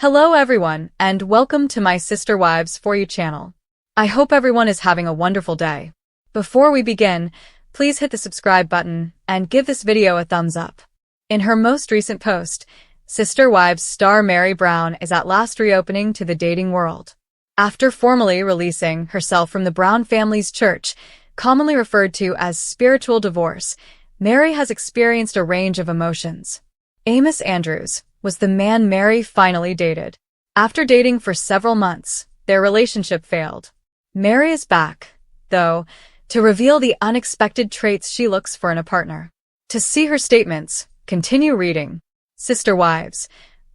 Hello everyone, and welcome to my Sister Wives For You channel. I hope everyone is having a wonderful day. Before we begin, please hit the subscribe button and give this video a thumbs up. In her most recent post, Sister Wives star Meri Brown is at last reopening to the dating world. After formally releasing herself from the Brown family's church, commonly referred to as spiritual divorce, Meri has experienced a range of emotions. Amos Andrews was the man Meri finally dated. After dating for several months, their relationship failed. Meri is back, though, to reveal the unexpected traits she looks for in a partner. To see her statements, continue reading. Sister Wives: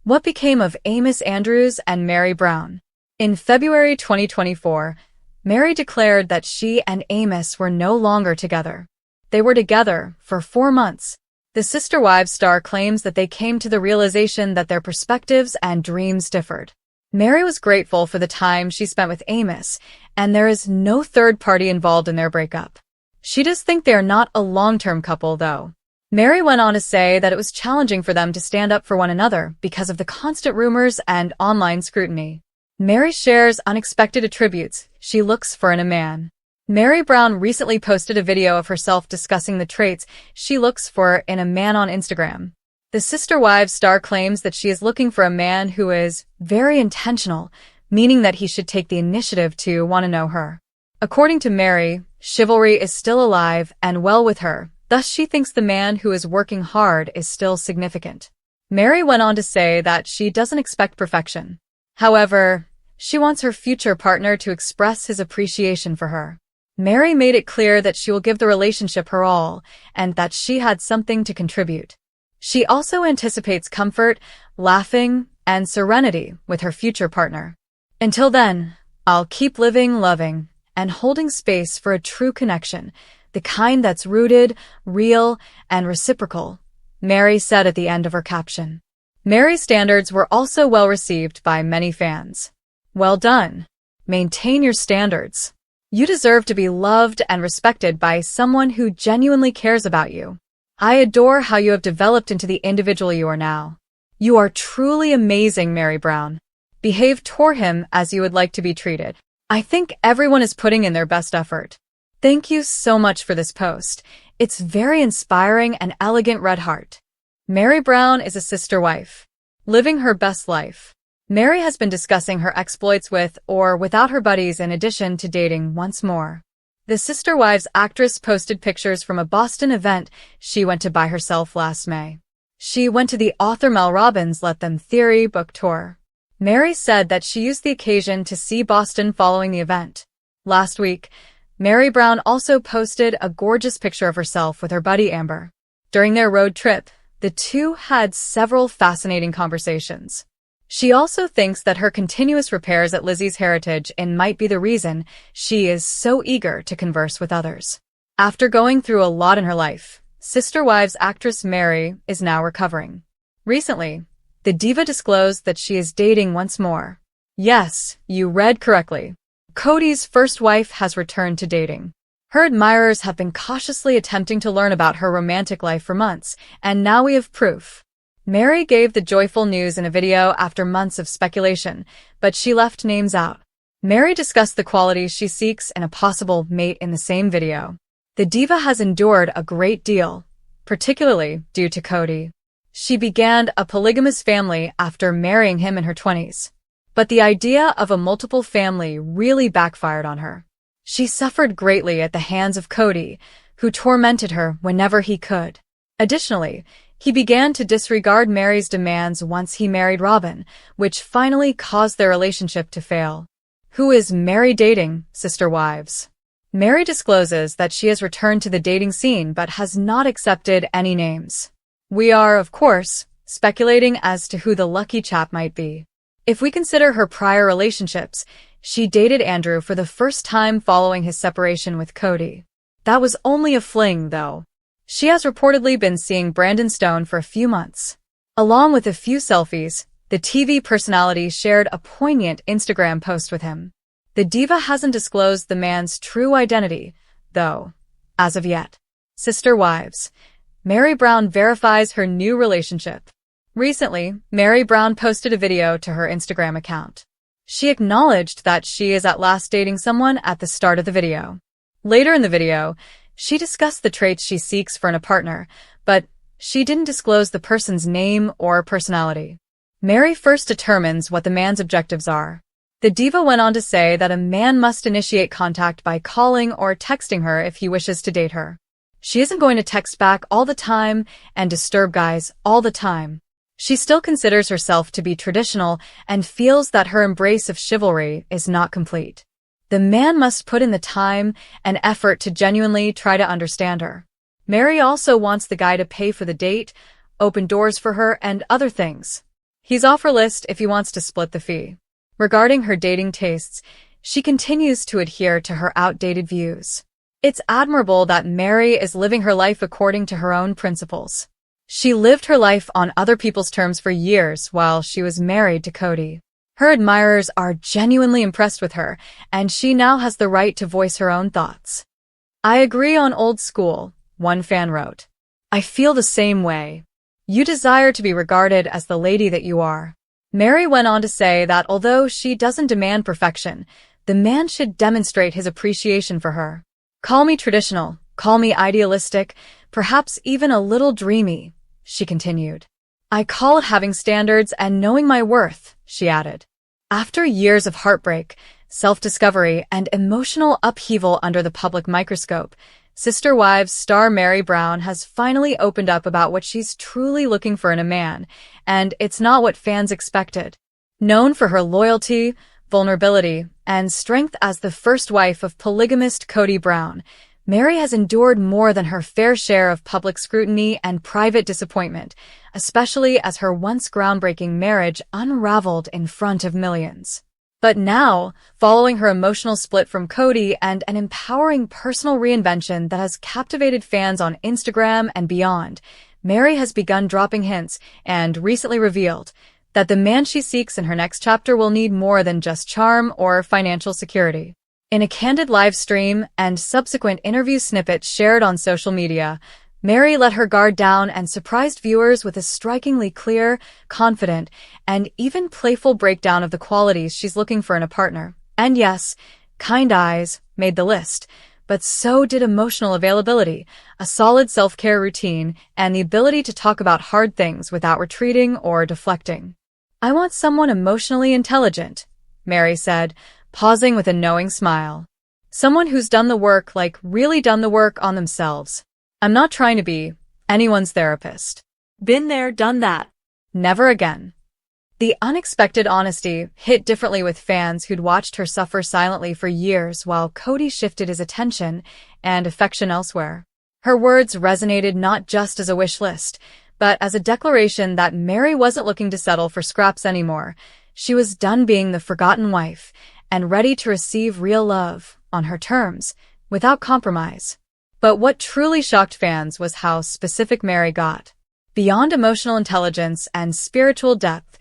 What became of Amos Andrews and Meri Brown? In February 2024, Meri declared that she and Amos were no longer together. They were together for 4 months. The Sister Wives star claims that they came to the realization that their perspectives and dreams differed. Meri was grateful for the time she spent with Amos, and there is no third party involved in their breakup. She does think they are not a long-term couple, though. Meri went on to say that it was challenging for them to stand up for one another because of the constant rumors and online scrutiny. Meri shares unexpected attributes she looks for in a man. Meri Brown recently posted a video of herself discussing the traits she looks for in a man on Instagram. The Sister Wives star claims that she is looking for a man who is very intentional, meaning that he should take the initiative to want to know her. According to Meri, chivalry is still alive and well with her, thus she thinks the man who is working hard is still significant. Meri went on to say that she doesn't expect perfection. However, she wants her future partner to express his appreciation for her. Meri made it clear that she will give the relationship her all, and that she had something to contribute. She also anticipates comfort, laughing, and serenity with her future partner. Until then, I'll keep living, loving, and holding space for a true connection, the kind that's rooted, real, and reciprocal, Meri said at the end of her caption. Meri's standards were also well received by many fans. Well done. Maintain your standards. You deserve to be loved and respected by someone who genuinely cares about you. I adore how you have developed into the individual you are now. You are truly amazing, Meri Brown. Behave toward him as you would like to be treated. I think everyone is putting in their best effort. Thank you so much for this post. It's very inspiring and elegant. Red heart. Meri Brown is a sister wife, living her best life. Meri has been discussing her exploits with or without her buddies in addition to dating once more. The Sister Wives actress posted pictures from a Boston event she went to by herself last May. She went to the author Mel Robbins' Let Them Theory book tour. Meri said that she used the occasion to see Boston following the event. Last week, Meri Brown also posted a gorgeous picture of herself with her buddy Amber. During their road trip, the two had several fascinating conversations. She also thinks that her continuous repairs at Lizzie's Heritage Inn might be the reason she is so eager to converse with others. After going through a lot in her life, Sister Wives actress Meri is now recovering. Recently, the diva disclosed that she is dating once more. Yes, you read correctly. Kody's first wife has returned to dating. Her admirers have been cautiously attempting to learn about her romantic life for months, and now we have proof. Meri gave the joyful news in a video after months of speculation, but she left names out. Meri discussed the qualities she seeks in a possible mate in the same video. The diva has endured a great deal, particularly due to Kody. She began a polygamous family after marrying him in her 20s. But the idea of a multiple family really backfired on her. She suffered greatly at the hands of Kody, who tormented her whenever he could. Additionally, he began to disregard Meri's demands once he married Robin, which finally caused their relationship to fail. Who is Meri dating, Sister Wives? Meri discloses that she has returned to the dating scene but has not accepted any names. We are, of course, speculating as to who the lucky chap might be. If we consider her prior relationships, she dated Andrew for the first time following his separation with Kody. That was only a fling, though. She has reportedly been seeing Brandon Stone for a few months. Along with a few selfies, the TV personality shared a poignant Instagram post with him. The diva hasn't disclosed the man's true identity, though, as of yet. Sister Wives: Meri Brown verifies her new relationship. Recently, Meri Brown posted a video to her Instagram account. She acknowledged that she is at last dating someone at the start of the video. Later in the video, she discussed the traits she seeks for in a partner, but she didn't disclose the person's name or personality. Meri first determines what the man's objectives are. The diva went on to say that a man must initiate contact by calling or texting her if he wishes to date her. She isn't going to text back all the time and disturb guys all the time. She still considers herself to be traditional and feels that her embrace of chivalry is not complete. The man must put in the time and effort to genuinely try to understand her. Meri also wants the guy to pay for the date, open doors for her, and other things. He's off her list if he wants to split the fee. Regarding her dating tastes, she continues to adhere to her outdated views. It's admirable that Meri is living her life according to her own principles. She lived her life on other people's terms for years while she was married to Kody. Her admirers are genuinely impressed with her, and she now has the right to voice her own thoughts. "I agree on old school," one fan wrote. "I feel the same way. You desire to be regarded as the lady that you are." Meri went on to say that although she doesn't demand perfection, the man should demonstrate his appreciation for her. "Call me traditional, call me idealistic, perhaps even a little dreamy," she continued. "I call it having standards and knowing my worth," she added. After years of heartbreak, self-discovery, and emotional upheaval under the public microscope, Sister Wives star Meri Brown has finally opened up about what she's truly looking for in a man, and it's not what fans expected. Known for her loyalty, vulnerability, and strength as the first wife of polygamist Kody Brown, Meri has endured more than her fair share of public scrutiny and private disappointment, especially as her once groundbreaking marriage unraveled in front of millions. But now, following her emotional split from Kody and an empowering personal reinvention that has captivated fans on Instagram and beyond, Meri has begun dropping hints and recently revealed that the man she seeks in her next chapter will need more than just charm or financial security. In a candid live stream and subsequent interview snippets shared on social media, Meri let her guard down and surprised viewers with a strikingly clear, confident, and even playful breakdown of the qualities she's looking for in a partner. And yes, kind eyes made the list, but so did emotional availability, a solid self-care routine, and the ability to talk about hard things without retreating or deflecting. "I want someone emotionally intelligent," Meri said, pausing with a knowing smile. "Someone who's done the work, like really done the work on themselves. I'm not trying to be anyone's therapist. Been there, done that. Never again." The unexpected honesty hit differently with fans who'd watched her suffer silently for years while Kody shifted his attention and affection elsewhere. Her words resonated not just as a wish list, but as a declaration that Meri wasn't looking to settle for scraps anymore. She was done being the forgotten wife and ready to receive real love on her terms, without compromise. But what truly shocked fans was how specific Meri got. Beyond emotional intelligence and spiritual depth,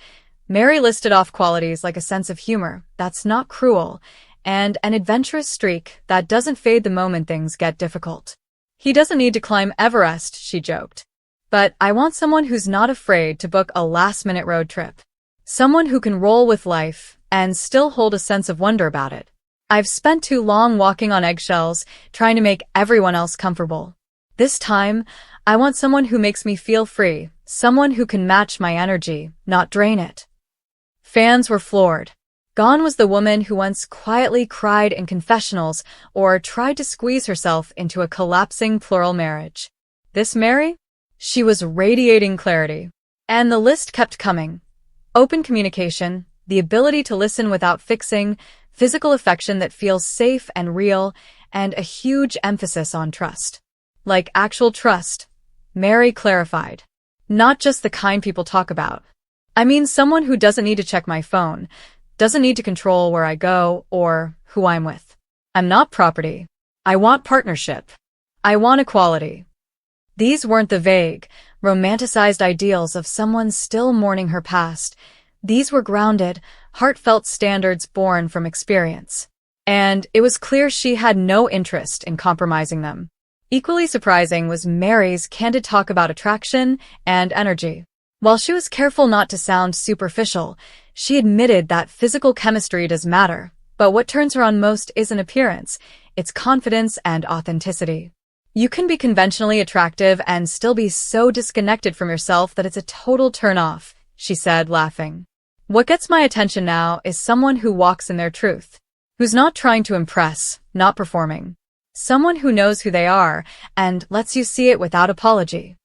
Meri listed off qualities like a sense of humor that's not cruel and an adventurous streak that doesn't fade the moment things get difficult. "He doesn't need to climb Everest," she joked. "But I want someone who's not afraid to book a last-minute road trip. Someone who can roll with life and still hold a sense of wonder about it. I've spent too long walking on eggshells, trying to make everyone else comfortable. This time, I want someone who makes me feel free, someone who can match my energy, not drain it." Fans were floored. Gone was the woman who once quietly cried in confessionals or tried to squeeze herself into a collapsing plural marriage. This Meri? She was radiating clarity. And the list kept coming. Open communication, the ability to listen without fixing, physical affection that feels safe and real, and a huge emphasis on trust. Like actual trust, Meri clarified. Not just the kind people talk about. "I mean someone who doesn't need to check my phone, doesn't need to control where I go or who I'm with. I'm not property. I want partnership. I want equality." These weren't the vague, romanticized ideals of someone still mourning her past. These were grounded, heartfelt standards born from experience. And it was clear she had no interest in compromising them. Equally surprising was Meri's candid talk about attraction and energy. While she was careful not to sound superficial, she admitted that physical chemistry does matter, but what turns her on most isn't appearance, it's confidence and authenticity. You can be conventionally attractive and still be so disconnected from yourself that it's a total turn-off, she said, laughing. What gets my attention now is someone who walks in their truth, who's not trying to impress, not performing. Someone who knows who they are and lets you see it without apology.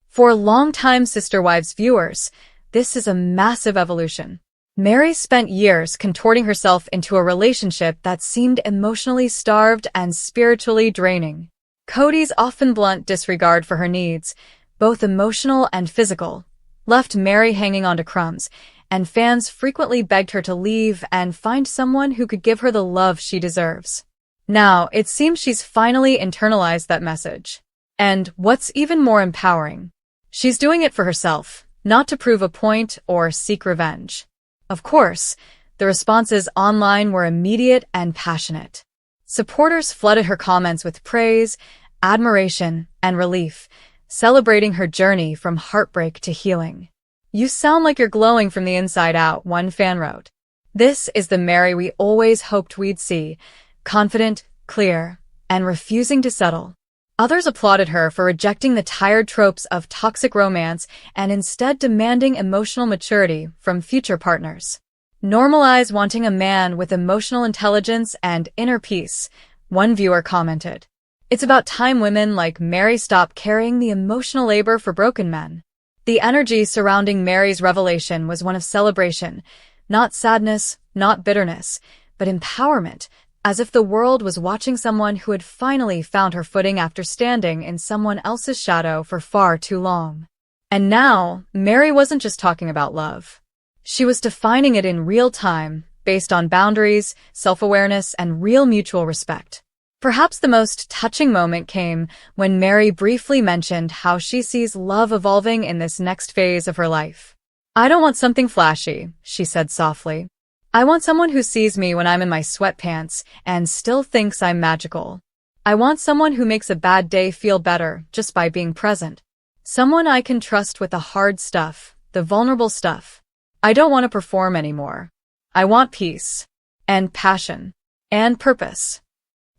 For longtime Sister Wives viewers, this is a massive evolution. Meri spent years contorting herself into a relationship that seemed emotionally starved and spiritually draining. Kody's often blunt disregard for her needs, both emotional and physical, left Meri hanging onto crumbs, and fans frequently begged her to leave and find someone who could give her the love she deserves. Now, it seems she's finally internalized that message. And what's even more empowering, she's doing it for herself, not to prove a point or seek revenge. Of course, the responses online were immediate and passionate. Supporters flooded her comments with praise, admiration, and relief, celebrating her journey from heartbreak to healing. "You sound like you're glowing from the inside out," one fan wrote. "This is the Meri we always hoped we'd see, confident, clear, and refusing to settle." Others applauded her for rejecting the tired tropes of toxic romance and instead demanding emotional maturity from future partners. "Normalize wanting a man with emotional intelligence and inner peace," one viewer commented. "It's about time women like Meri stop carrying the emotional labor for broken men." The energy surrounding Meri's revelation was one of celebration, not sadness, not bitterness, but empowerment, as if the world was watching someone who had finally found her footing after standing in someone else's shadow for far too long. And now, Meri wasn't just talking about love. She was defining it in real time, based on boundaries, self-awareness, and real mutual respect. Perhaps the most touching moment came when Meri briefly mentioned how she sees love evolving in this next phase of her life. "I don't want something flashy," she said softly. "I want someone who sees me when I'm in my sweatpants and still thinks I'm magical. I want someone who makes a bad day feel better just by being present. Someone I can trust with the hard stuff, the vulnerable stuff. I don't want to perform anymore. I want peace, and passion, and purpose."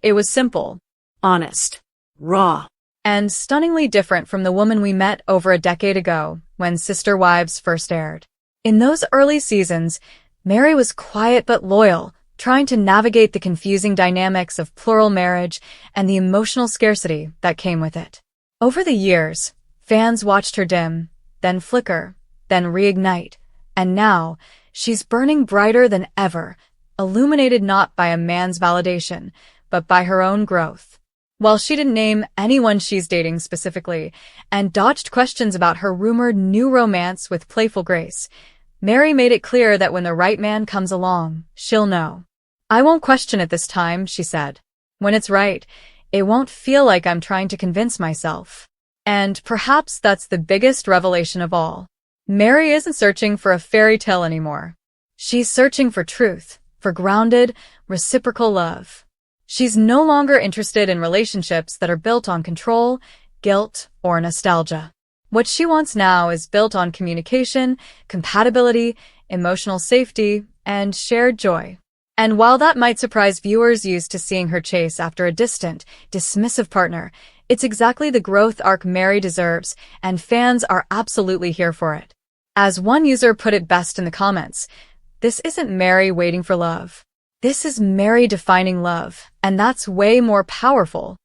It was simple, honest, raw, and stunningly different from the woman we met over a decade ago when Sister Wives first aired. In those early seasons, Meri was quiet but loyal, trying to navigate the confusing dynamics of plural marriage and the emotional scarcity that came with it. Over the years, fans watched her dim, then flicker, then reignite, and now, she's burning brighter than ever, illuminated not by a man's validation, but by her own growth. While she didn't name anyone she's dating specifically, and dodged questions about her rumored new romance with playful grace, Meri made it clear that when the right man comes along, she'll know. "I won't question it this time," she said. "When it's right, it won't feel like I'm trying to convince myself." And perhaps that's the biggest revelation of all. Meri isn't searching for a fairy tale anymore. She's searching for truth, for grounded, reciprocal love. She's no longer interested in relationships that are built on control, guilt, or nostalgia. What she wants now is built on communication, compatibility, emotional safety, and shared joy. And while that might surprise viewers used to seeing her chase after a distant, dismissive partner, it's exactly the growth arc Meri deserves, and fans are absolutely here for it. As one user put it best in the comments, "This isn't Meri waiting for love. This is Meri defining love, and that's way more powerful."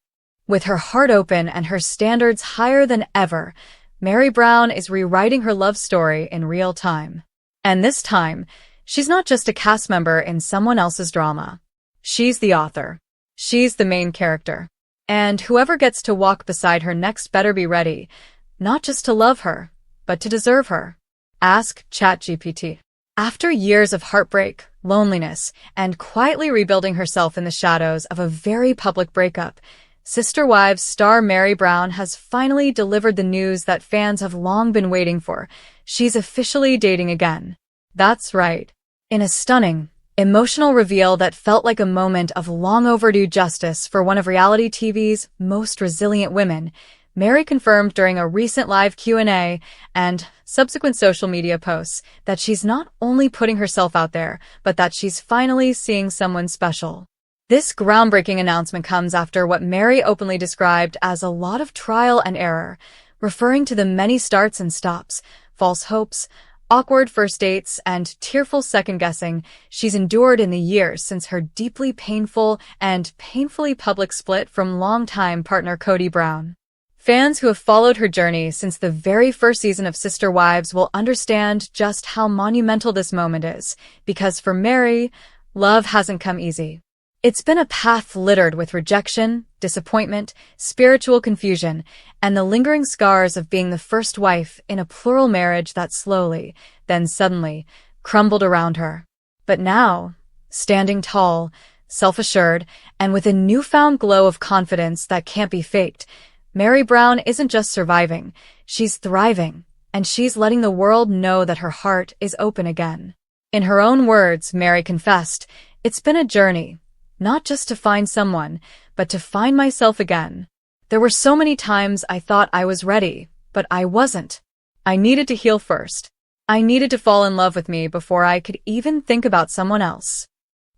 With her heart open and her standards higher than ever, Meri Brown is rewriting her love story in real time. And this time, she's not just a cast member in someone else's drama. She's the author. She's the main character. And whoever gets to walk beside her next better be ready, not just to love her, but to deserve her. Ask ChatGPT. After years of heartbreak, loneliness, and quietly rebuilding herself in the shadows of a very public breakup, Sister Wives star Meri Brown has finally delivered the news that fans have long been waiting for. She's officially dating again. That's right. In a stunning, emotional reveal that felt like a moment of long overdue justice for one of reality TV's most resilient women, Meri confirmed during a recent live Q&A and subsequent social media posts that she's not only putting herself out there, but that she's finally seeing someone special. This groundbreaking announcement comes after what Meri openly described as a lot of trial and error, referring to the many starts and stops, false hopes, awkward first dates, and tearful second-guessing she's endured in the years since her deeply painful and painfully public split from longtime partner Kody Brown. Fans who have followed her journey since the very first season of Sister Wives will understand just how monumental this moment is, because for Meri, love hasn't come easy. It's been a path littered with rejection, disappointment, spiritual confusion, and the lingering scars of being the first wife in a plural marriage that slowly, then suddenly, crumbled around her. But now, standing tall, self-assured, and with a newfound glow of confidence that can't be faked, Meri Brown isn't just surviving, she's thriving, and she's letting the world know that her heart is open again. In her own words, Meri confessed, "It's been a journey, not just to find someone, but to find myself again. There were so many times I thought I was ready, but I wasn't. I needed to heal first. I needed to fall in love with me before I could even think about someone else."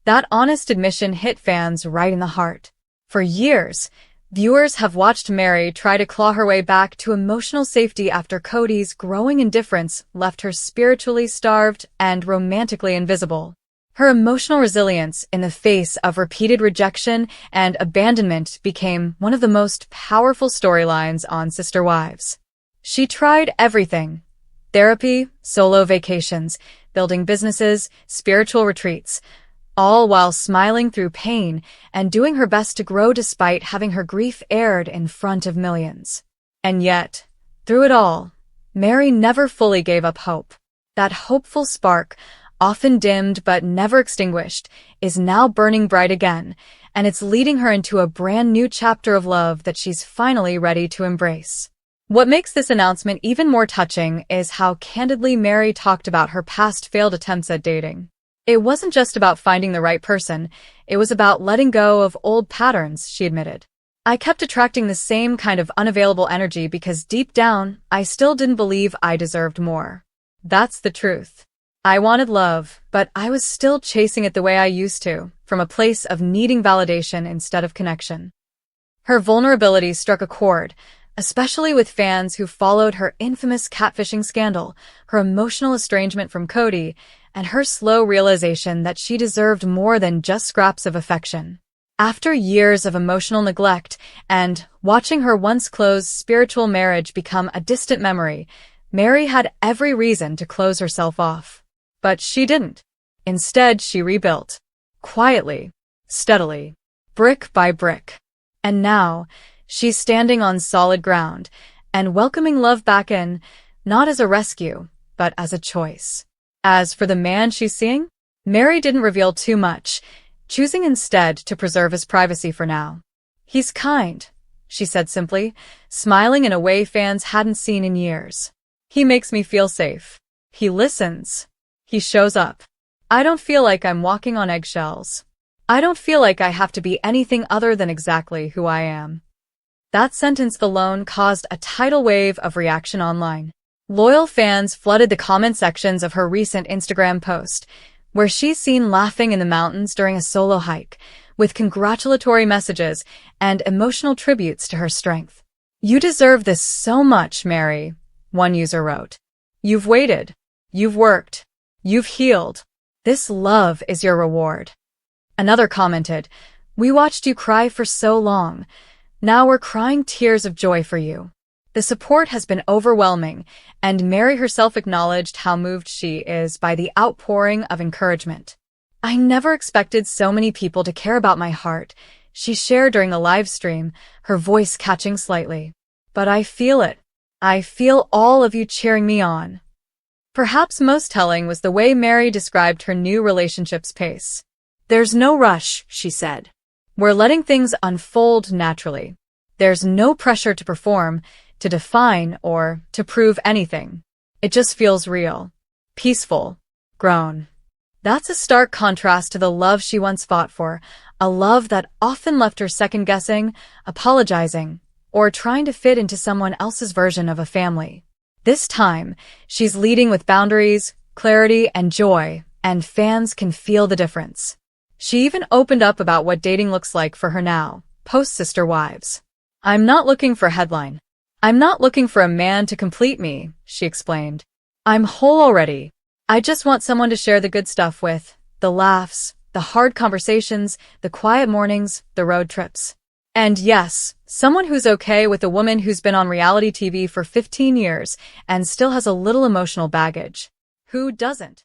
That honest admission hit fans right in the heart. For years, viewers have watched Meri try to claw her way back to emotional safety after Kody's growing indifference left her spiritually starved and romantically invisible. Her emotional resilience in the face of repeated rejection and abandonment became one of the most powerful storylines on Sister Wives. She tried everything: therapy, solo vacations, building businesses, spiritual retreats, all while smiling through pain and doing her best to grow despite having her grief aired in front of millions. And yet, through it all, Meri never fully gave up hope. That hopeful spark, often dimmed but never extinguished, is now burning bright again, and it's leading her into a brand new chapter of love that she's finally ready to embrace. What makes this announcement even more touching is how candidly Meri talked about her past failed attempts at dating. It wasn't just about finding the right person, it was about letting go of old patterns, she admitted. "I kept attracting the same kind of unavailable energy because deep down, I still didn't believe I deserved more. That's the truth. I wanted love, but I was still chasing it the way I used to, from a place of needing validation instead of connection." Her vulnerability struck a chord, especially with fans who followed her infamous catfishing scandal, her emotional estrangement from Kody, and her slow realization that she deserved more than just scraps of affection. After years of emotional neglect and watching her once closed spiritual marriage become a distant memory, Meri had every reason to close herself off. But she didn't. Instead, she rebuilt. Quietly, steadily, brick by brick. And now, she's standing on solid ground and welcoming love back in, not as a rescue, but as a choice. As for the man she's seeing, Meri didn't reveal too much, choosing instead to preserve his privacy for now. "He's kind," she said simply, smiling in a way fans hadn't seen in years. "He makes me feel safe. He listens. He shows up. I don't feel like I'm walking on eggshells. I don't feel like I have to be anything other than exactly who I am." That sentence alone caused a tidal wave of reaction online. Loyal fans flooded the comment sections of her recent Instagram post, where she's seen laughing in the mountains during a solo hike, with congratulatory messages and emotional tributes to her strength. "You deserve this so much, Meri," one user wrote. "You've waited. You've worked. You've healed. This love is your reward." Another commented, "We watched you cry for so long. Now we're crying tears of joy for you." The support has been overwhelming, and Meri herself acknowledged how moved she is by the outpouring of encouragement. "I never expected so many people to care about my heart," she shared during the live stream, her voice catching slightly. "But I feel it. I feel all of you cheering me on." Perhaps most telling was the way Meri described her new relationship's pace. "There's no rush," she said. "We're letting things unfold naturally. There's no pressure to perform, to define, or to prove anything. It just feels real, peaceful, grown." That's a stark contrast to the love she once fought for, a love that often left her second-guessing, apologizing, or trying to fit into someone else's version of a family. This time, she's leading with boundaries, clarity, and joy, and fans can feel the difference. She even opened up about what dating looks like for her now, post-Sister Wives. "I'm not looking for a headline. I'm not looking for a man to complete me," she explained. "I'm whole already. I just want someone to share the good stuff with, the laughs, the hard conversations, the quiet mornings, the road trips. And yes, someone who's okay with a woman who's been on reality TV for 15 years and still has a little emotional baggage. Who doesn't?"